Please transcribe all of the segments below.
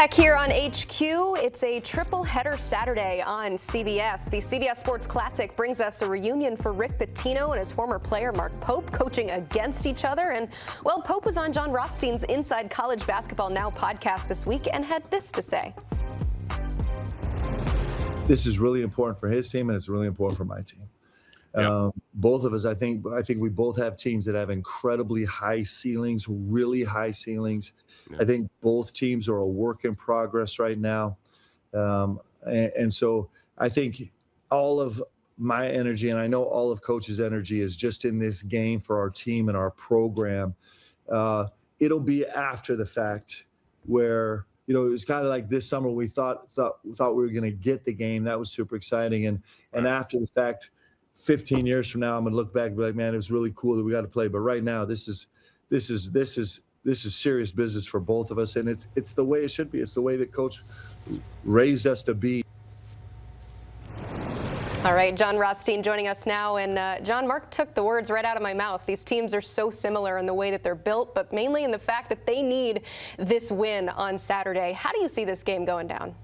Back here on HQ, it's a triple header Saturday on CBS. The CBS Sports Classic brings us a reunion for Rick Pitino and his former player Mark Pope coaching against each other. And, well, Pope was on John Rothstein's Inside College Basketball Now podcast this week and had this to say. This is really important for his team, and it's really important for my team. Yep. Both of us, I think we both have teams that have incredibly high ceilings, really high ceilings. Yeah. I think both teams are a work in progress right now. And so I think all of my energy, and I know all of Coach's energy, is just in this game for our team and our program. It'll be after the fact where, it was kind of like this summer we thought we were going to get the game. That was super exciting. And after the fact, 15 years from now, I'm going to look back and be like, man, it was really cool that we got to play. But right now, this is serious business for both of us, and it's the way it should be. It's the way that Coach raised us to be. All right, John Rothstein joining us now. And John, Mark took the words right out of my mouth. These teams are so similar in the way that they're built, but mainly in the fact that they need this win on Saturday. How do you see this game going down?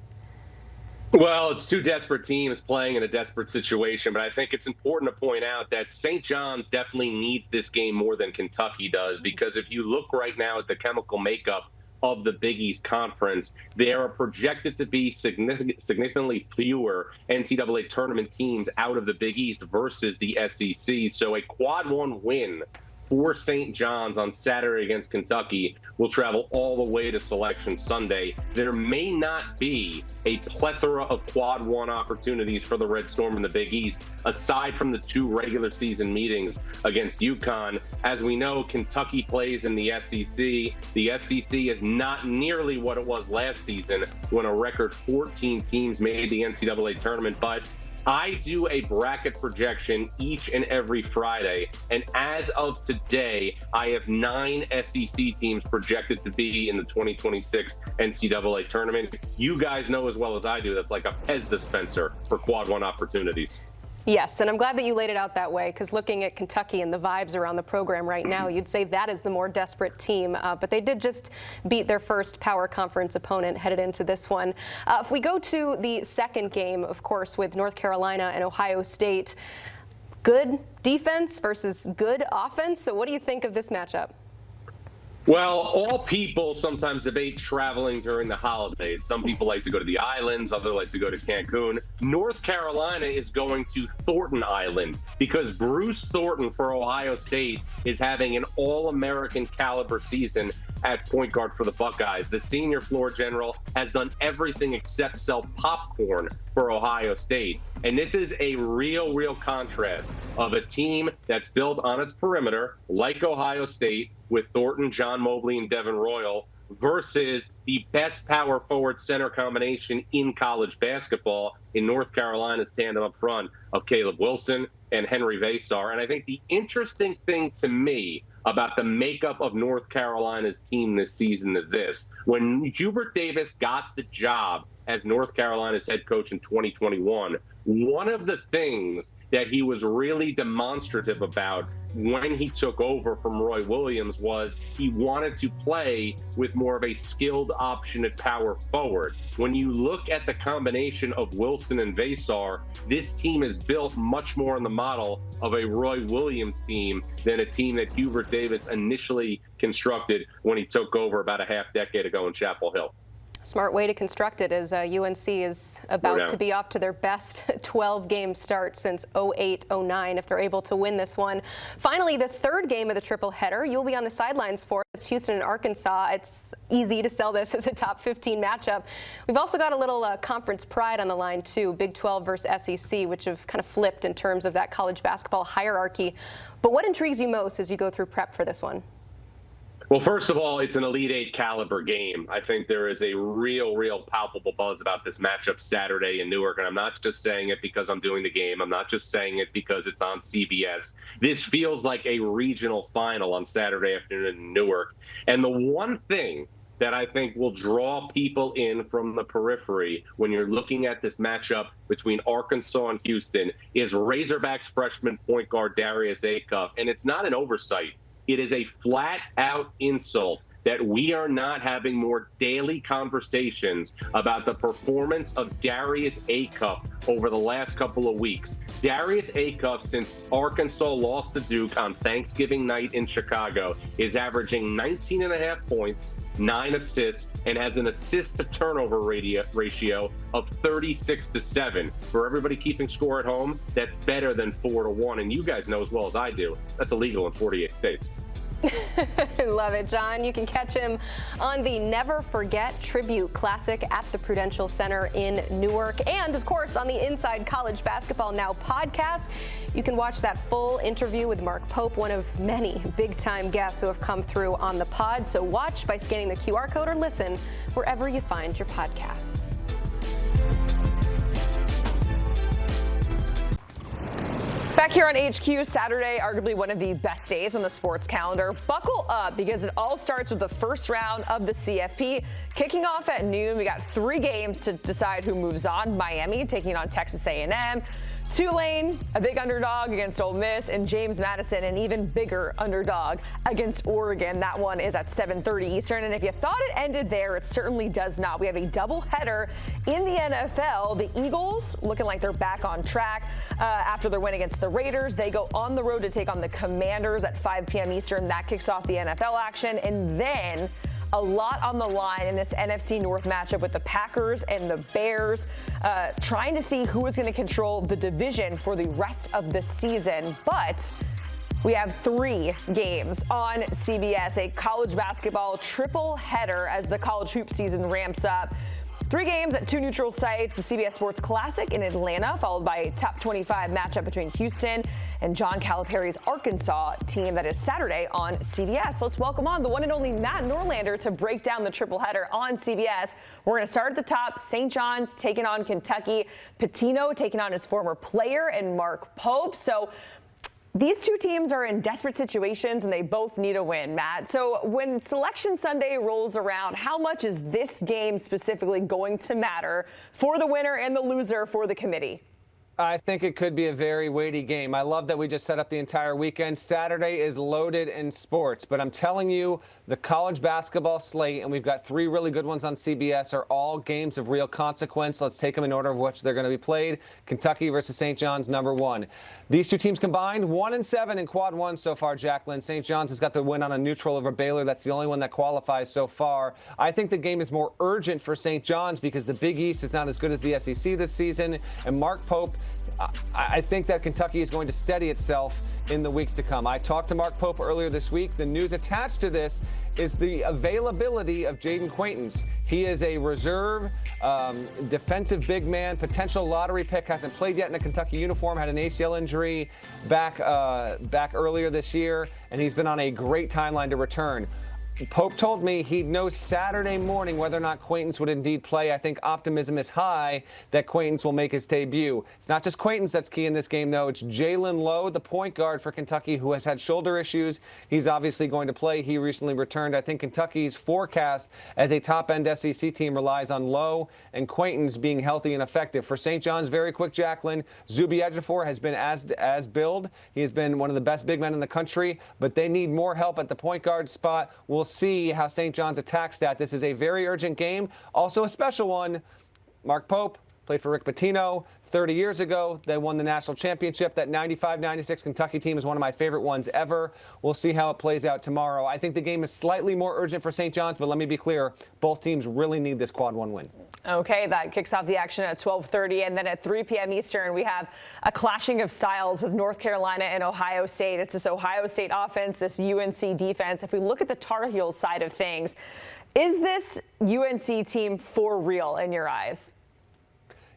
Well, it's two desperate teams playing in a desperate situation, but I think it's important to point out that St. John's definitely needs this game more than Kentucky does, because if you look right now at the chemical makeup of the Big East Conference, there are projected to be significantly fewer NCAA tournament teams out of the Big East versus the SEC. So a quad one win for St. John's on Saturday against Kentucky will travel all the way to Selection Sunday. There may not be a plethora of quad one opportunities for the Red Storm in the Big East, aside from the two regular season meetings against UConn. As we know, Kentucky plays in the SEC. The SEC is not nearly what it was last season when a record 14 teams made the NCAA tournament, but I do a bracket projection each and every Friday, and as of today, I have 9 SEC teams projected to be in the 2026 NCAA tournament. You guys know as well as I do that's like a Pez dispenser for quad one opportunities. Yes, and I'm glad that you laid it out that way, because looking at Kentucky and the vibes around the program right now, you'd say that is the more desperate team. But they did just beat their first power conference opponent headed into this one. If we go to the second game, of course, with North Carolina and Ohio State, good defense versus good offense. So what do you think of this matchup? Well, all people sometimes debate traveling during the holidays. Some people like to go to the islands, others like to go to Cancun. North Carolina is going to Thornton Island because Bruce Thornton for Ohio State is having an all-American caliber season at point guard for the Buckeyes. The senior floor general has done everything except sell popcorn for Ohio State. And this is a real contrast of a team that's built on its perimeter, like Ohio State, with Thornton, John Mobley, and Devin Royal, versus the best power forward center combination in college basketball in North Carolina's tandem up front of Caleb Wilson and Henry Vasar. And I think the interesting thing to me about the makeup of North Carolina's team this season is this. When Hubert Davis got the job as North Carolina's head coach in 2021, one of the things that he was really demonstrative about when he took over from Roy Williams was he wanted to play with more of a skilled option at power forward. When you look at the combination of Wilson and Vasar, this team is built much more on the model of a Roy Williams team than a team that Hubert Davis initially constructed when he took over about a half decade ago in Chapel Hill. Smart way to construct it, as UNC is about to be off to their best 12-game start since 08-09 if they're able to win this one. Finally, the third game of the triple header, you'll be on the sidelines for. It's Houston and Arkansas. It's easy to sell this as a top 15 matchup. We've also got a little conference pride on the line, too, Big 12 versus SEC, which have kind of flipped in terms of that college basketball hierarchy. But what intrigues you most as you go through prep for this one? Well, first of all, it's an Elite Eight caliber game. I think there is a real palpable buzz about this matchup Saturday in Newark. And I'm not just saying it because I'm doing the game. I'm not just saying it because it's on CBS. This feels like a regional final on Saturday afternoon in Newark. And the one thing that I think will draw people in from the periphery when you're looking at this matchup between Arkansas and Houston is Razorbacks freshman point guard Darius Acuff. And it's not an oversight. It is a flat-out insult that we are not having more daily conversations about the performance of Darius Acuff over the last couple of weeks. Darius Acuff, since Arkansas lost to Duke on Thanksgiving night in Chicago, is averaging 19.5 points, 9 assists, and has an assist-to-turnover ratio of 36-7. For everybody keeping score at home, that's better than 4-1. And you guys know as well as I do, that's illegal in 48 states. Love it, John. You can catch him on the Never Forget Tribute Classic at the Prudential Center in Newark. And, of course, on the Inside College Basketball Now podcast, you can watch that full interview with Mark Pope, one of many big-time guests who have come through on the pod. So watch by scanning the QR code or listen wherever you find your podcasts. Back here on HQ, Saturday, arguably one of the best days on the sports calendar. Buckle up because it all starts with the first round of the CFP. Kicking off at noon, we got 3 games to decide who moves on. Miami taking on Texas A&M. Tulane, a big underdog against Ole Miss, and James Madison, an even bigger underdog against Oregon. That one is at 7:30 Eastern. And if you thought it ended there, it certainly does not. We have a doubleheader in the NFL. The Eagles looking like they're back on track after their win against the Raiders. They go on the road to take on the Commanders at 5 p.m. Eastern. That kicks off the NFL action. And then a lot on the line in this NFC North matchup with the Packers and the Bears, trying to see who is going to control the division for the rest of the season. But we have 3 games on CBS, a college basketball triple header as the college hoop season ramps up. 3 games at 2 neutral sites, the CBS Sports Classic in Atlanta, followed by a top 25 matchup between Houston and John Calipari's Arkansas team. That is Saturday on CBS. So let's welcome on the one and only Matt Norlander to break down the triple header on CBS. We're going to start at the top. St. John's taking on Kentucky. Pitino taking on his former player and Mark Pope. So these 2 teams are in desperate situations, and they both need a win, Matt. So when Selection Sunday rolls around, how much is this game specifically going to matter for the winner and the loser for the committee? I think it could be a very weighty game. I love that we just set up the entire weekend. Saturday is loaded in sports, but I'm telling you, the college basketball slate, and we've got 3 really good ones on CBS, are all games of real consequence. Let's take them in order of which they're going to be played. Kentucky versus St. John's, number 1. These 2 teams combined, 1-7 in quad 1 so far, Jacqueline. St. John's has got the win on a neutral over Baylor. That's the only one that qualifies so far. I think the game is more urgent for St. John's because the Big East is not as good as the SEC this season. And Mark Pope, I think that Kentucky is going to steady itself in the weeks to come. I talked to Mark Pope earlier this week. The news attached to this is the availability of Jaden Quaintance. He is a reserve defensive big man, potential lottery pick, hasn't played yet in a Kentucky uniform, had an ACL injury back earlier this year, and he's been on a great timeline to return. Pope told me he'd know Saturday morning whether or not Quaintance would indeed play. I think optimism is high that Quaintance will make his debut. It's not just Quaintance that's key in this game, though. It's Jalen Lowe, the point guard for Kentucky, who has had shoulder issues. He's obviously going to play. He recently returned. I think Kentucky's forecast as a top-end SEC team relies on Lowe and Quaintance being healthy and effective. For St. John's, very quick, Jacqueline, Zuby Ejiofor has been as billed. He has been one of the best big men in the country, but they need more help at the point guard spot. We'll see how St. John's attacks that. This is a very urgent game. Also a special one. Mark Pope played for Rick Pitino 30 years ago. They won the national championship. That 95-96 Kentucky team is one of my favorite ones ever. We'll see how it plays out tomorrow. I think the game is slightly more urgent for St. John's, but let me be clear, both teams really need this quad 1 win. Okay, that kicks off the action at 12:30, and then at 3 p.m. Eastern, we have a clashing of styles with North Carolina and Ohio State. It's this Ohio State offense, this UNC defense. If we look at the Tar Heels side of things, is this UNC team for real in your eyes?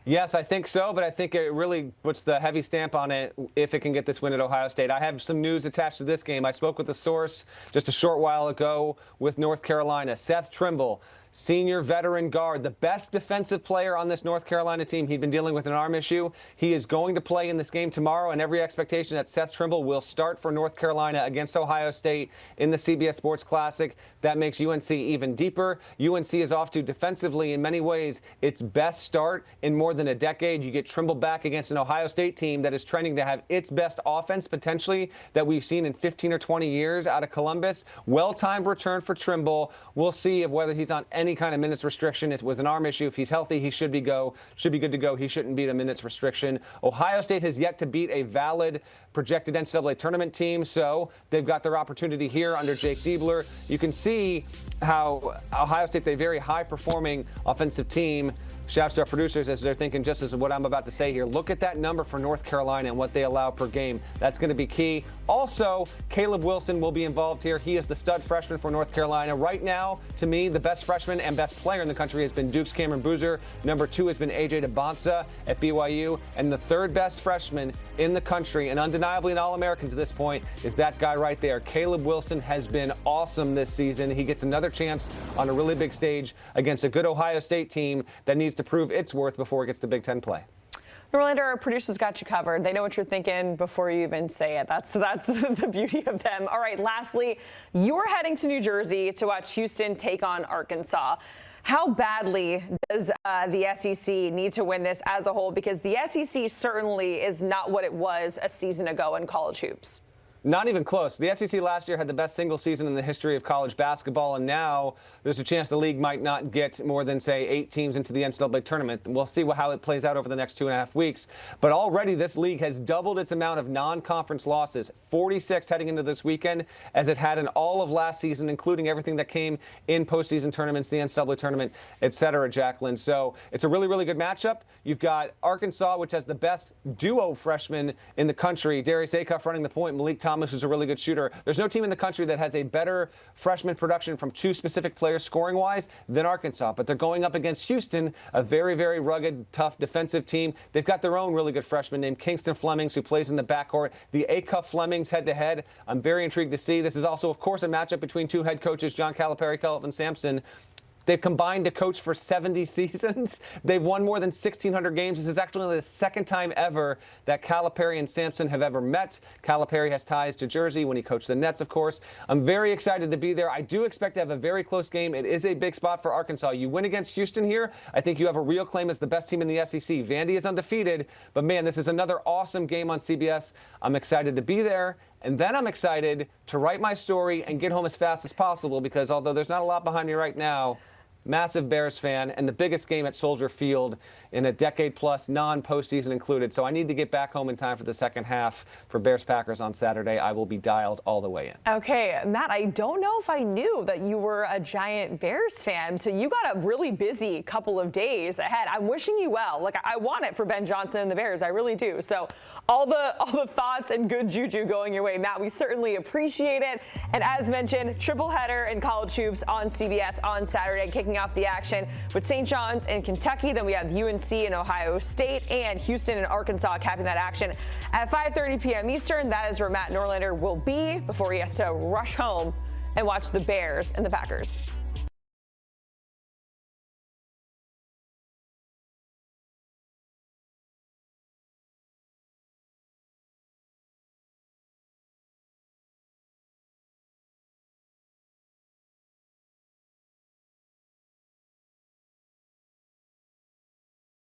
Yes, I think so, but I think it really puts the heavy stamp on it if it can get this win at Ohio State. I have some news attached to this game. I spoke with a source just a short while ago with North Carolina. Seth Trimble senior veteran guard, the best defensive player on this North Carolina team. He'd been dealing with an arm issue. He is going to play in this game tomorrow, and every expectation that Seth Trimble will start for North Carolina against Ohio State in the CBS Sports Classic. That makes UNC even deeper. UNC is off to defensively in many ways its best start in more than a decade. You get Trimble back against an Ohio State team that is trending to have its best offense potentially that we've seen in 15 or 20 years out of Columbus. Well-timed return for Trimble. We'll see if whether he's on any kind of minutes restriction. It was an arm issue. If he's healthy, he should be good to go. He shouldn't beat a minutes restriction. Ohio State has yet to beat a valid projected NCAA tournament team, so they've got their opportunity here under Jake Diebler. You can see how Ohio State's a very high-performing offensive team. Shouts to our producers as they're thinking just as what I'm about to say here. Look at that number for North Carolina and what they allow per game. That's going to be key. Also, Caleb Wilson will be involved here. He is the stud freshman for North Carolina. Right now, to me, the best freshman and best player in the country has been Duke's Cameron Boozer. Number 2 has been A.J. DeBonsa at BYU. And the third best freshman in the country, and undeniably an All-American to this point, is that guy right there. Caleb Wilson has been awesome this season. He gets another chance on a really big stage against a good Ohio State team that needs to prove its worth before it gets to Big Ten play. Norlander, our producers got you covered. They know what you're thinking before you even say it. That's the beauty of them. All right, lastly, you're heading to New Jersey to watch Houston take on Arkansas. How badly does the SEC need to win this as a whole? Because the SEC certainly is not what it was a season ago in college hoops. Not even close. The SEC last year had the best single season in the history of college basketball, and now there's a chance the league might not get more than, say, 8 teams into the NCAA tournament. We'll see how it plays out over the next 2.5 weeks. But already this league has doubled its amount of non-conference losses, 46 heading into this weekend, as it had in all of last season, including everything that came in postseason tournaments, the NCAA tournament, et cetera, Jacqueline. So it's a really, really good matchup. You've got Arkansas, which has the best duo freshman in the country, Darius Acuff running the point, Malik Thomas, who's a really good shooter. There's no team in the country that has a better freshman production from 2 specific players scoring-wise than Arkansas. But they're going up against Houston, a very, very rugged, tough defensive team. They've got their own really good freshman named Kingston Flemings, who plays in the backcourt. The Acuff Flemings head-to-head, I'm very intrigued to see. This is also, of course, a matchup between 2 head coaches, John Calipari, Kelvin Sampson. They've combined to coach for 70 seasons. They've won more than 1,600 games. This is actually the second time ever that Calipari and Sampson have ever met. Calipari has ties to Jersey when he coached the Nets, of course. I'm very excited to be there. I do expect to have a very close game. It is a big spot for Arkansas. You win against Houston here, I think you have a real claim as the best team in the SEC. Vandy is undefeated, but man, this is another awesome game on CBS. I'm excited to be there. And then I'm excited to write my story and get home as fast as possible because although there's not a lot behind me right now, massive Bears fan, and the biggest game at Soldier Field in a decade plus, non-postseason included. So I need to get back home in time for the second half for Bears-Packers on Saturday. I will be dialed all the way in. Okay, Matt, I don't know if I knew that you were a giant Bears fan. So you got a really busy couple of days ahead. I'm wishing you well. Like, I want it for Ben Johnson and the Bears. I really do. So all the thoughts and good juju going your way, Matt, we certainly appreciate it. And as mentioned, triple header in college hoops on CBS on Saturday, kicking off the action with St. John's in Kentucky. Then we have UNC and Ohio State and Houston and Arkansas capping that action at 5:30 p.m. Eastern. That is where Matt Norlander will be before he has to rush home and watch the Bears and the Packers.